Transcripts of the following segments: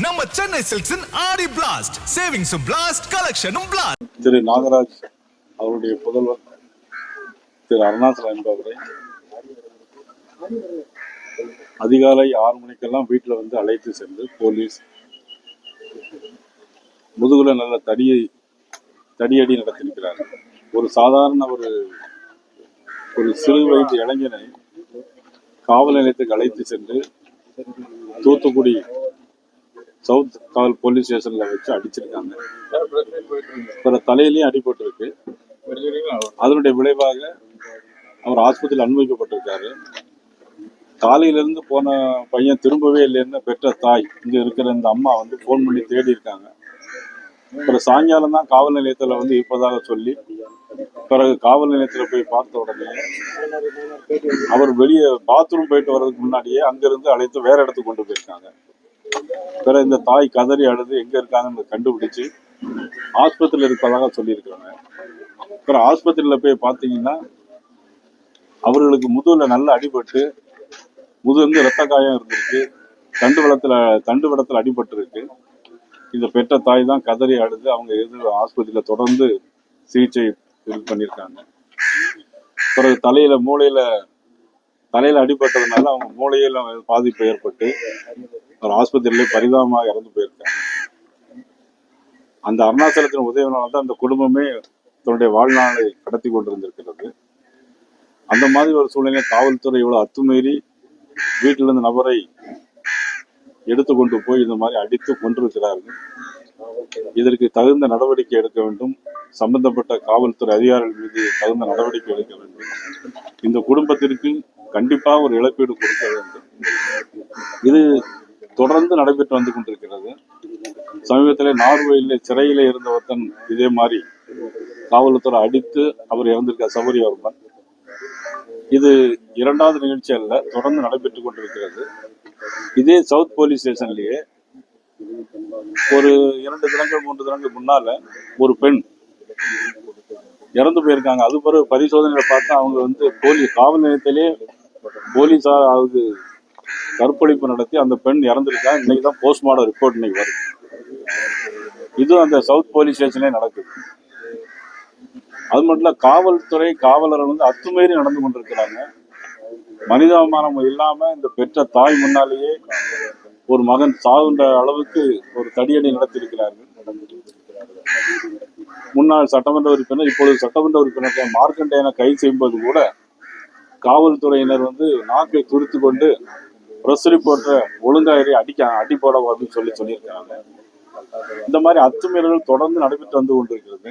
நம்ம சென்னை சில்க்ஸின் ஆடி blast சேவிங்ஸும் blast கலெக்ஷனும் blast. திரு நாகராஜ் அவருடைய புதல்வர் திரு அருணாச்சலம் என்பவரை அதிகாலை 6 மணிக்கெல்லாம் வீட்டில் வந்து அழைத்து சென்று போலீஸ் முதுகுல நல்ல தடியடி நடத்திருக்கிறார். ஒரு சாதாரண ஒரு சிறு வயது இளைஞனை காவல் நிலையத்துக்கு அழைத்து சென்று தூத்துக்குடி சவுத் காவல் போலீஸ் ஸ்டேஷன்ல வச்சு அடிச்சிருக்காங்க. பிற தலையிலையும் அடிபட்டு இருக்கு. அதனுடைய விளைவாக அவர் ஆஸ்பத்திரியில் அனுமதிக்கப்பட்டிருக்காரு. காலையிலிருந்து போன பையன் திரும்பவே இல்லைன்னு பெற்ற தாய் இங்க இருக்கிற இந்த அம்மா வந்து போன் பண்ணி தேடி இருக்காங்க. பிறகு சாயங்காலம் தான் காவல் நிலையத்துல வந்து இருப்பதாக சொல்லி பிறகு காவல் நிலையத்துல போய் பார்த்த உடனே அவர் வெளியே பாத்ரூம் போயிட்டு வர்றதுக்கு முன்னாடியே அங்கிருந்து அழைத்து வேற இடத்துக்கு கொண்டு போயிருக்காங்க. பிறகு இந்த தாய் கதறி அழுது எங்க இருக்காங்கன்னு கண்டுபிடிச்சு ஆஸ்பத்திரியில் இருப்பதாக சொல்லியிருக்காங்க. பிறகு ஆஸ்பத்திரியில போய் பார்த்தீங்கன்னா அவர்களுக்கு முதுகுல நல்ல அடிபட்டு முதுகு ரத்த காயம் இருந்திருக்கு. தண்டுவடத்துல அடிபட்டு இருக்கு. இந்த பெற்ற தாய் தான் கதறி அழுது அவங்க ஆஸ்பத்திரியில தொடர்ந்து சிகிச்சை பண்ணியிருக்காங்க. பிறகு தலையில அடிபட்டதுனால அவங்க மூளையில பாதிப்பு ஏற்பட்டு ஒரு ஆஸ்பத்திரியிலே பரிதாபமாக இறந்து போயிருக்காங்க. அந்த அருணாச்சலத்தின் உதவினால தான் அந்த குடும்பமே தன்னுடைய வாழ்நாளை கடத்தி கொண்டிருந்திருக்கிறது. அந்த மாதிரி ஒரு சூழ்நிலை காவல்துறை இவ்வளவு அத்துமீறி வீட்டில் இருந்த நபரை எடுத்துக்கொண்டு போய் இந்த மாதிரி அடித்து கொண்டிருக்கிறார்கள். இதற்கு தகுந்த நடவடிக்கை எடுக்க வேண்டும். சம்பந்தப்பட்ட காவல்துறை அதிகாரிகள் மீது தகுந்த நடவடிக்கை எடுக்க வேண்டும். இந்த குடும்பத்திற்கு கண்டிப்பாக ஒரு இழப்பீடு கொடுக்க வேண்டும். இது தொடர்ந்து நடைபெற்று வந்து கொண்டிருக்கிறது. சமீபத்தில் நார்வேயில் சிறையில இருந்த ஒருத்தன் இதே மாதிரி காவல்துறை அடித்து அவர் இறந்திருக்கார், சௌரியவர்மன். இது 2வது நிகழ்ச்சி அல்ல, தொடர்ந்து நடைபெற்றுக் கொண்டிருக்கிறது. இதே சவுத் போலீஸ் ஸ்டேஷன்லயே ஒரு 2 தினங்கள் 3 தினங்கள் முன்னால ஒரு பெண் இறந்து போயிருக்காங்க. அது பிறகு பரிசோதனையில பார்த்தா அவங்க வந்து காவல் நிலையத்திலே போலீஸார் அது கற்பழிப்பு நடத்தி அந்த பெண் இறந்திருக்காங்க. இன்னைக்குதான் போஸ்ட்மார்டம் ரிப்போர்ட் இன்னைக்கு வருது. இது அந்த சவுத் போலீஸ் ஸ்டேஷன்ல நடக்குது. அது மட்டும் இல்ல, காவல்துறை காவலர்கள் வந்து அத்துமீறி நடந்து கொண்டிருக்கிறாங்க. மனிதாபிமானம் இல்லாம இந்த பெற்ற தாய் முன்னாலேயே ஒரு மகன் சாகுன்ற அளவுக்கு ஒரு தடியடி நடத்தியிருக்கிறார்கள். முன்னாள் சட்டமன்ற உறுப்பினர் இப்பொழுது சட்டமன்ற உறுப்பினர் மார்க்கண்டேயனை கைது செய்யும்போது கூட காவல்துறையினர் வந்து நாக்கை துடித்து கொண்டு பிரஸ் ரிப்போர்ட்டை ஒழுங்காயிரி அடி போட அப்படின்னு சொல்லியிருக்காங்க. இந்த மாதிரி அத்துமீறல்கள் தொடர்ந்து நடைபெற்று வந்து கொண்டிருக்கிறது.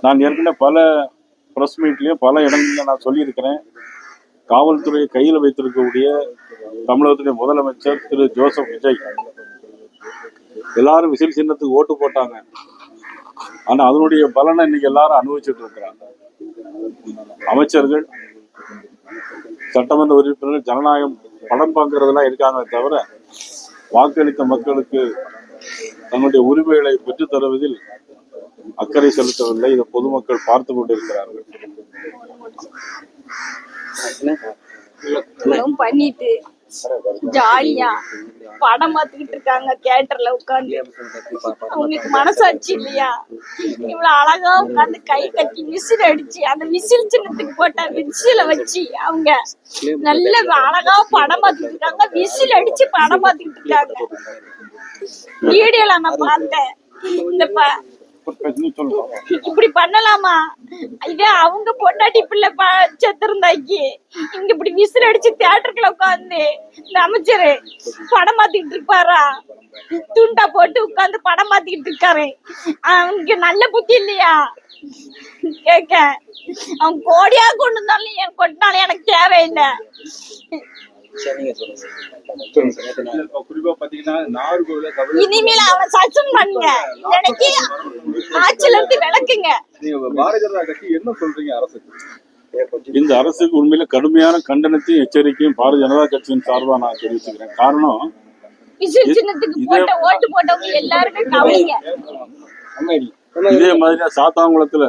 நான் ஏற்கனவே பல பிரஸ் மீட்லயும் பல இடங்கள்ல நான் சொல்லியிருக்கிறேன். காவல்துறையை கையில் வைத்திருக்கக்கூடிய தமிழகத்துடைய முதலமைச்சர் திரு ஜோசப் விஜய் எல்லாரும் விசில் சின்னத்துக்கு ஓட்டு போட்டாங்க. ஆனா அதனுடைய பலனை இன்னைக்கு எல்லாரும் அனுபவிச்சுட்டு இருக்கிறாங்க. அமைச்சர்கள், சட்டமன்ற உறுப்பினர்கள் ஜனநாயகம் படம் பார்க்கறதெல்லாம் இருக்காங்க தவிர வாக்களித்த மக்களுக்கு தங்களுடைய உரிமைகளை பெற்றுத் தருவதில் அக்கறை செலுத்தவில்லை. இதை பொதுமக்கள் பார்த்து கொண்டிருக்கிறார்கள். பண்ணிட்டு ஜாலியா படம் பார்த்துக்கிட்டு இருக்காங்க தியேட்டர்ல உட்காந்து. அவங்களுக்கு மனசாட்சி இல்லையா? இவ்வளவு அழகா உட்காந்து கை கட்டி விசில் அடிச்சு அந்த விசில் சின்னத்துக்கு போட்ட விசில வச்சு அவங்க நல்ல அழகா படம் பார்த்துக்கிட்டு இருக்காங்க. விசில் அடிச்சு படம் பார்த்துக்கிட்டு இருக்காங்க. வீடியோல நான் பார்த்தேன். இந்த இப்படி பண்ணலாமா? இதே அவங்க பொண்டாட்டி பிள்ளை செத்திருந்தாக்கி இங்க இப்படி விசில் அடிச்சு தியேட்டருக்குள்ள உட்காந்து இந்த அமைச்சரு படம் மாத்திக்கிட்டு இருப்பாரா? துண்டா போட்டு உட்காந்து படம் மாத்திக்கிட்டு இருக்காரு. அவனுக்கு நல்ல புத்தி இல்லையா? கேட்க அவன் கோடியா கொண்டு வந்தாலும் கொட்டினாலும் எனக்கு தேவையில்லை. இனிமேல அவனை சஸ்பெண்ட் பண்ணுங்க. எனக்கு ஆட்சியில இருந்து விளக்குங்க. இந்த அரசுக்கு உண்மையில கடுமையான கண்டனத்தையும் எச்சரிக்கையும் பாரதிய ஜனதா கட்சியின் சார்பா நான் தெரிவிச்சுக்கிறேன். காரணம், சின்னத்துக்கு போட்ட ஓட்டு போட்டவங்க எல்லாருமே கவனிங்க. இதே மாதிரி சாத்தாங்குளத்துல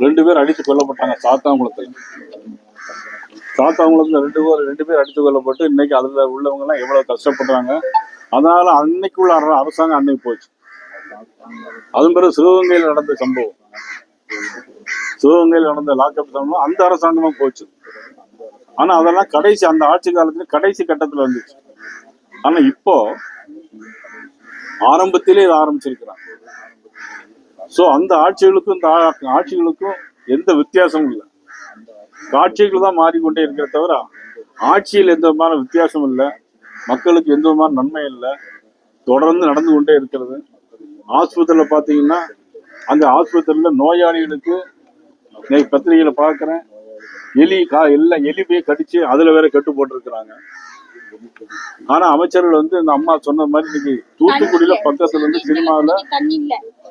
2 பேர் அடித்து கொல்லப்பட்டாங்க. சாத்தாங்குளத்துல சாத்தாங்குளத்துல ரெண்டு பேர் அடித்து கொல்லப்பட்டு இன்னைக்கு அதுல உள்ளவங்க எல்லாம் எவ்வளவு கஷ்டப்படுறாங்க. அதனால அன்னைக்குள்ள அரசாங்கம் அன்னைக்கு போச்சு. அதன் பிறகு சிவகங்கையில் நடந்த சம்பவம், சிவகங்கையில் நடந்த லாக்அப் சம்பவம் அந்த அரசாங்கமும் போச்சு. ஆனா அதெல்லாம் கடைசி அந்த ஆட்சி காலத்துல கடைசி கட்டத்துல வந்துச்சு. ஆனா இப்போ ஆரம்பத்திலே இதை ஆரம்பிச்சிருக்கிறாங்க. சோ அந்த ஆட்சிகளுக்கும் இந்த ஆட்சிகளுக்கும் எந்த வித்தியாசமும் இல்லை. காட்சிகள் தான் மாறிக்கொண்டே இருக்கிற தவிர ஆட்சியில் எந்த விதமான வித்தியாசம் இல்லை. மக்களுக்கு எந்த விதமான நன்மை இல்லை, தொடர்ந்து நடந்து கொண்டே இருக்கிறது. ஆஸ்பத்திரியில பாத்தீங்கன்னா அந்த ஆஸ்பத்திரியில நோயாளிகளுக்கு இன்னைக்கு பத்திரிகையில பாக்குறேன், எல்லாம் எலி போய் கடிச்சு அதுல வேற கட்டு போட்டிருக்கிறாங்க. ஆனா அமைச்சர்கள் இந்த அம்மா சொன்ன மாதிரி இன்னைக்கு தூத்துக்குடியில பக்கத்துல சினிமாவில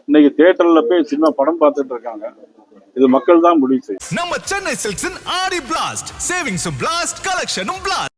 இன்னைக்கு தியேட்டர்ல போய் சினிமா படம் பார்த்துட்டு இருக்காங்க. இது மக்கள் தான் முடிவு செய்யும். நம்ம சென்னை சில்க்ஸின் ஆடி பிளாஸ்ட் சேவிங்ஸும் பிளாஸ்ட் கலெக்ஷனும் பிளாஸ்ட்.